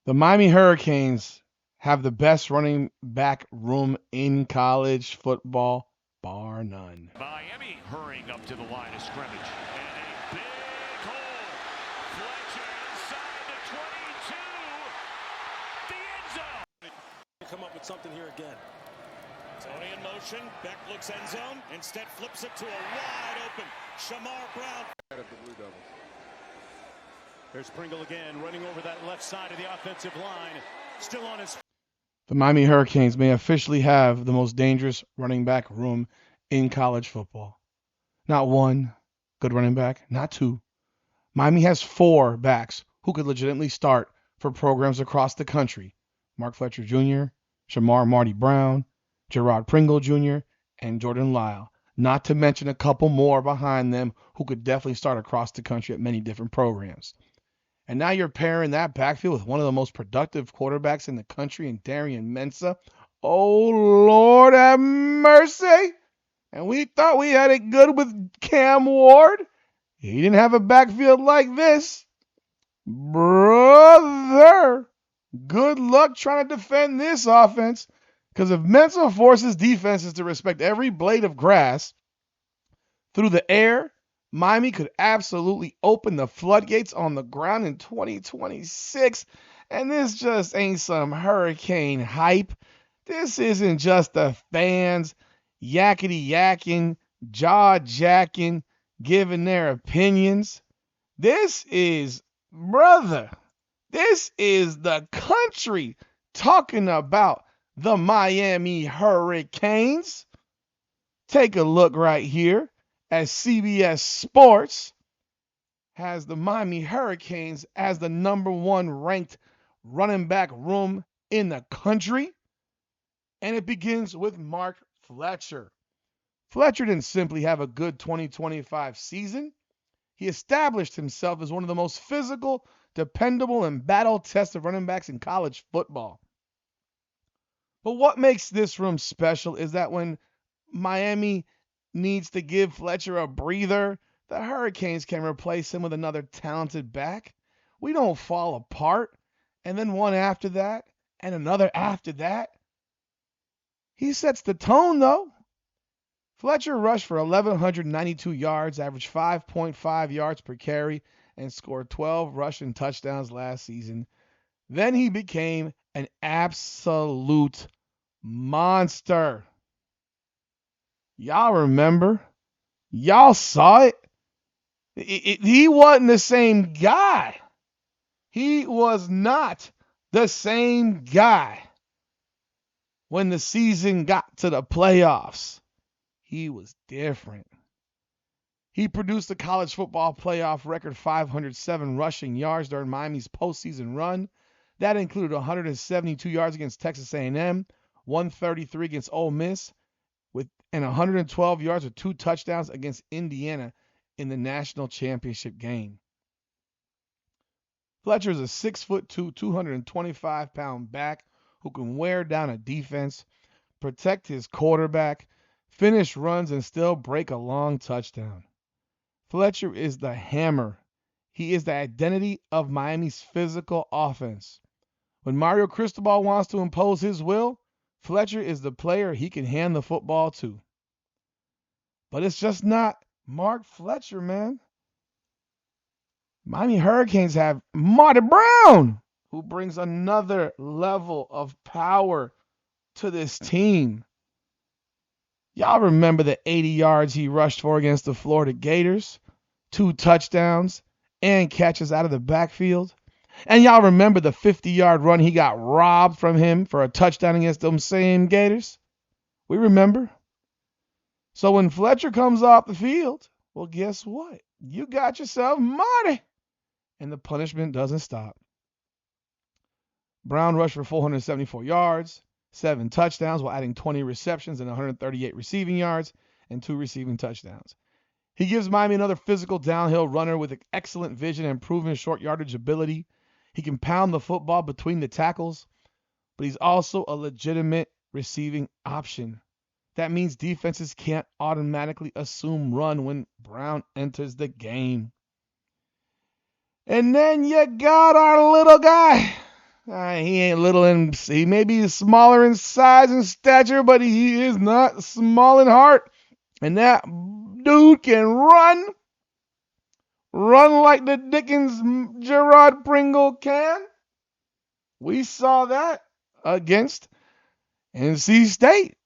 The Miami Hurricanes have the best running back room in college football, bar none. Miami hurrying up to the line of scrimmage. And a big hole. Fletcher inside the 22. The end zone. Come up with something here again. Tony in motion. Beck looks end zone. Instead flips it to a wide open CharMar Brown. Out of the Blue Devils. There's Pringle again running over that left side of the offensive line. Still on his. The Miami Hurricanes may officially have the most dangerous running back room in college football. Not one good running back, not two. Miami has four backs who could legitimately start for programs across the country. Mark Fletcher Jr., CharMar Marty Brown, Girard Pringle Jr., and Jordan Lyle. Not to mention a couple more behind them who could definitely start across the country at many different programs. And now you're pairing that backfield with one of the most productive quarterbacks in the country in Darian Mensah. Oh, Lord have mercy. And we thought we had it good with Cam Ward. He didn't have a backfield like this. Brother, good luck trying to defend this offense. Because if Mensah forces defenses to respect every blade of grass through the air, Miami could absolutely open the floodgates on the ground in 2026. And this just ain't some hurricane hype. This isn't just the fans yakety yakking, jaw jacking, giving their opinions. This is, brother, this is the country talking about the Miami Hurricanes. Take a look right here as CBS Sports has the Miami Hurricanes as the number one ranked running back room in the country. And it begins with Mark Fletcher. Fletcher didn't simply have a good 2025 season. He established himself as one of the most physical, dependable, and battle-tested running backs in college football. But what makes this room special is that when Miami needs to give Fletcher a breather, the Hurricanes can replace him with another talented back. We don't fall apart. And then one after that, and another after that. He sets the tone, though. Fletcher rushed for 1,192 yards, averaged 5.5 yards per carry, and scored 12 rushing touchdowns last season. Then he became an absolute monster. Y'all remember? Y'all saw it. He wasn't the same guy. He was not the same guy when the season got to the playoffs. He was different. He produced a college football playoff record 507 rushing yards during Miami's postseason run. That included 172 yards against Texas A&M, 133 against Ole Miss, and 112 yards with 2 touchdowns against Indiana in the national championship game. Fletcher is a 6'2", 225-pound back who can wear down a defense, protect his quarterback, finish runs, and still break a long touchdown. Fletcher is the hammer. He is the identity of Miami's physical offense. When Mario Cristobal wants to impose his will, Fletcher is the player he can hand the football to. But it's just not Mark Fletcher, man. Miami Hurricanes have Marty Brown, who brings another level of power to this team. Y'all remember the 80 yards he rushed for against the Florida Gators, 2 touchdowns, and catches out of the backfield. And y'all remember the 50-yard run he got robbed from him for a touchdown against them same Gators? We remember. So when Fletcher comes off the field, well, guess what? You got yourself Marty. And the punishment doesn't stop. Brown rushed for 474 yards, 7 touchdowns while adding 20 receptions and 138 receiving yards and 2 receiving touchdowns. He gives Miami another physical downhill runner with excellent vision and proven short yardage ability. He can pound the football between the tackles, but he's also a legitimate receiving option. That means defenses can't automatically assume run when Brown enters the game. And then you got our little guy, He ain't little in, he may be smaller in size and stature, but he is not small in heart. And that dude can run like the Dickens Girard Pringle can. We saw that against NC State.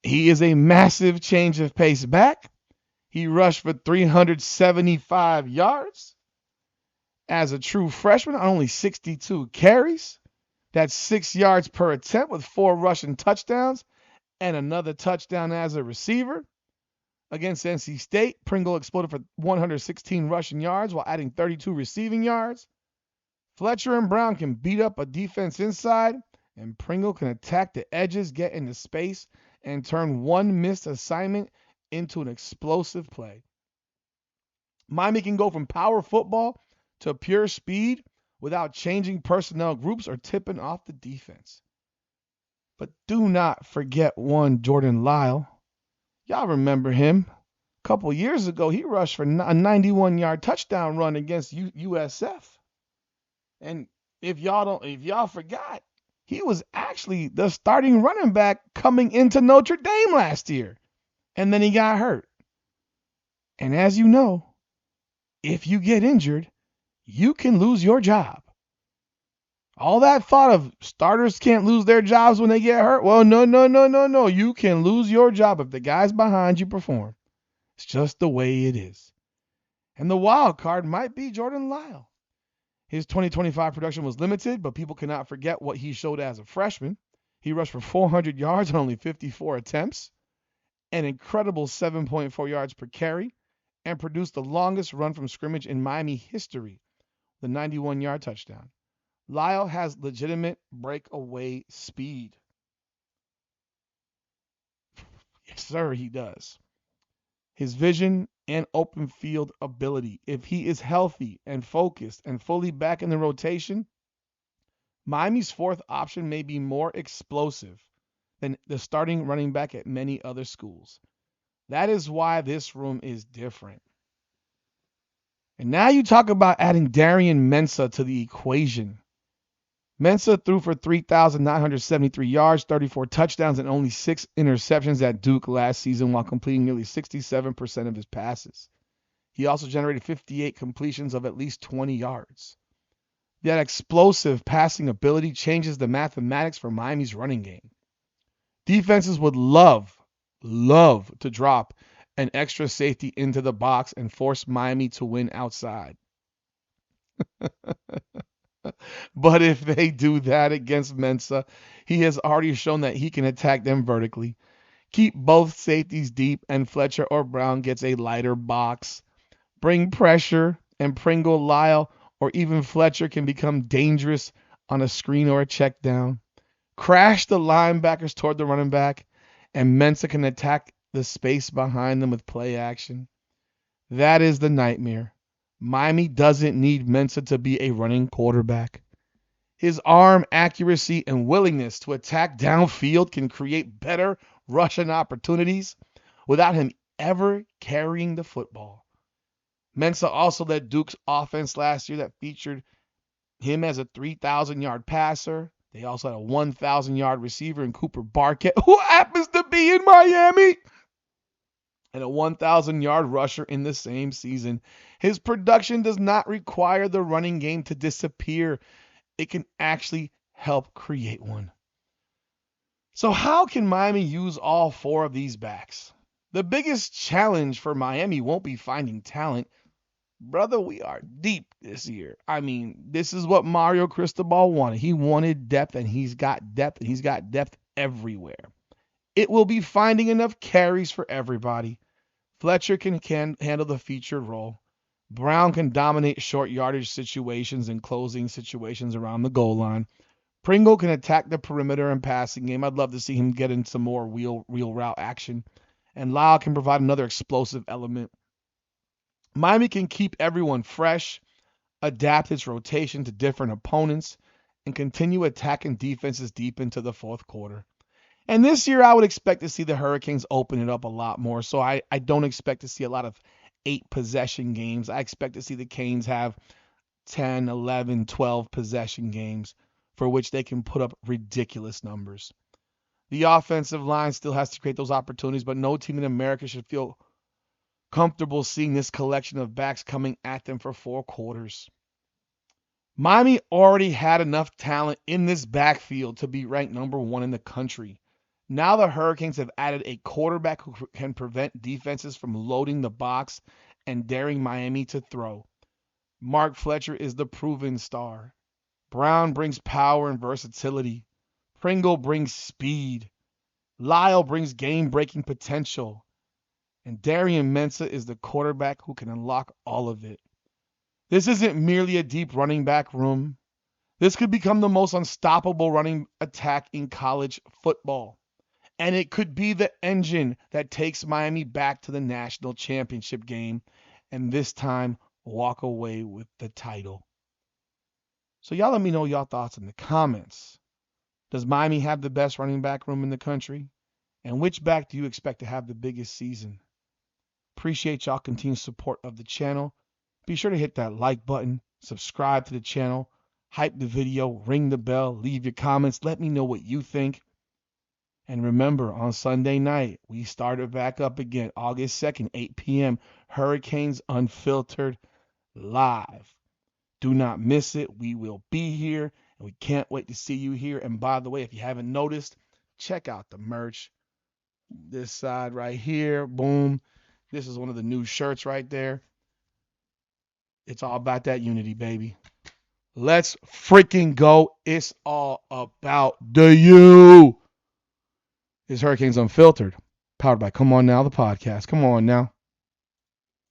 He is a massive change of pace back. He rushed for 375 yards as a true freshman on only 62 carries. That's 6 yards per attempt with 4 rushing touchdowns and another touchdown as a receiver. Against NC State, Pringle exploded for 116 rushing yards while adding 32 receiving yards. Fletcher and Brown can beat up a defense inside, and Pringle can attack the edges, get into space, and turn one missed assignment into an explosive play. Miami can go from power football to pure speed without changing personnel groups or tipping off the defense. But do not forget one Jordan Lyle. Y'all remember him. A couple years ago, he rushed for a 91-yard touchdown run against USF. And if y'all forgot, he was actually the starting running back coming into Notre Dame last year. And then he got hurt. And as you know, if you get injured, you can lose your job. All that thought of starters can't lose their jobs when they get hurt. Well, no. You can lose your job if the guys behind you perform. It's just the way it is. And the wild card might be Jordan Lyle. His 2025 production was limited, but people cannot forget what he showed as a freshman. He rushed for 400 yards on only 54 attempts, an incredible 7.4 yards per carry, and produced the longest run from scrimmage in Miami history, the 91-yard touchdown. Lyle has legitimate breakaway speed. Yes, sir, he does. His vision and open field ability. If he is healthy and focused and fully back in the rotation, Miami's fourth option may be more explosive than the starting running back at many other schools. That is why this room is different. And now you talk about adding Darian Mensah to the equation. Mensah threw for 3,973 yards, 34 touchdowns, and only 6 interceptions at Duke last season while completing nearly 67% of his passes. He also generated 58 completions of at least 20 yards. That explosive passing ability changes the mathematics for Miami's running game. Defenses would love to drop an extra safety into the box and force Miami to win outside. But if they do that against Mensah, he has already shown that he can attack them vertically. Keep both safeties deep, and Fletcher or Brown gets a lighter box. Bring pressure, and Pringle, Lyle, or even Fletcher can become dangerous on a screen or a check down. Crash the linebackers toward the running back, and Mensah can attack the space behind them with play action. That is the nightmare. Miami doesn't need Mensah to be a running quarterback. His arm accuracy and willingness to attack downfield can create better rushing opportunities without him ever carrying the football. Mensah also led Duke's offense last year that featured him as a 3,000-yard passer. They also had a 1,000-yard receiver in Cooper Barquette, who happens to be in Miami, and a 1,000-yard rusher in the same season. His production does not require the running game to disappear. It can actually help create one. So how can Miami use all 4 of these backs? The biggest challenge for Miami won't be finding talent. Brother, we are deep this year. I mean, this is what Mario Cristobal wanted. He wanted depth, and he's got depth, and he's got depth everywhere. It will be finding enough carries for everybody. Fletcher can handle the featured role. Brown can dominate short yardage situations and closing situations around the goal line. Pringle can attack the perimeter and passing game. I'd love to see him get in some more wheel route action. And Lyle can provide another explosive element. Miami can keep everyone fresh, adapt its rotation to different opponents, and continue attacking defenses deep into the fourth quarter. And this year, I would expect to see the Hurricanes open it up a lot more. So I don't expect to see a lot of 8-possession games. I expect to see the Canes have 10, 11, 12 possession games for which they can put up ridiculous numbers. The offensive line still has to create those opportunities, but no team in America should feel comfortable seeing this collection of backs coming at them for 4 quarters. Miami already had enough talent in this backfield to be ranked number 1 in the country. Now the Hurricanes have added a quarterback who can prevent defenses from loading the box and daring Miami to throw. Mark Fletcher is the proven star. Brown brings power and versatility. Pringle brings speed. Lyle brings game-breaking potential. And Darian Mensah is the quarterback who can unlock all of it. This isn't merely a deep running back room. This could become the most unstoppable running attack in college football. And it could be the engine that takes Miami back to the national championship game and this time walk away with the title. So y'all let me know y'all thoughts in the comments. Does Miami have the best running back room in the country? And which back do you expect to have the biggest season? Appreciate y'all continued support of the channel. Be sure to hit that like button, subscribe to the channel, hype the video, ring the bell, leave your comments, let me know what you think. And remember, on Sunday night, we started back up again, August 2nd, 8 p.m., Hurricanes Unfiltered live. Do not miss it. We will be here, and we can't wait to see you here. And by the way, if you haven't noticed, check out the merch. This side right here, boom. This is one of the new shirts right there. It's all about that unity, baby. Let's freaking go. It's all about the U. It's Hurricanes Unfiltered, powered by Come On Now, the podcast. Come on now.